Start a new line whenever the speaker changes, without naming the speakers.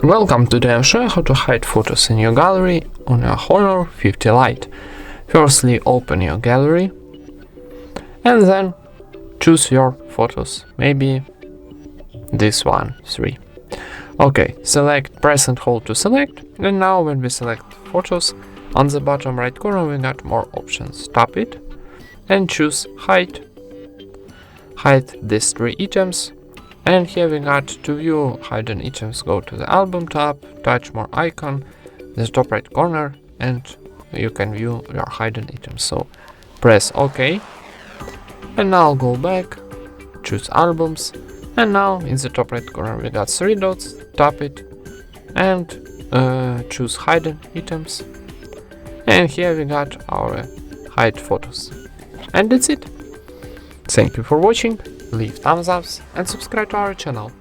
Welcome, today I'll show you how to hide photos in your gallery on your Honor 50 Lite. Firstly, open your gallery and then choose your photos, maybe this one, 3. Okay, press and hold to select, and now when we select photos, on the bottom right corner we got more options. Tap it and choose hide these 3 items. And here we got to view hidden items. Go to the album tab, touch more icon, the top right corner, and you can view your hidden items. So press OK, and now go back, choose albums, and now in the top right corner we got 3 dots. Tap it and choose hidden items, and here we got our hide photos. And that's it. Thank you for watching. Leave thumbs ups and subscribe to our channel.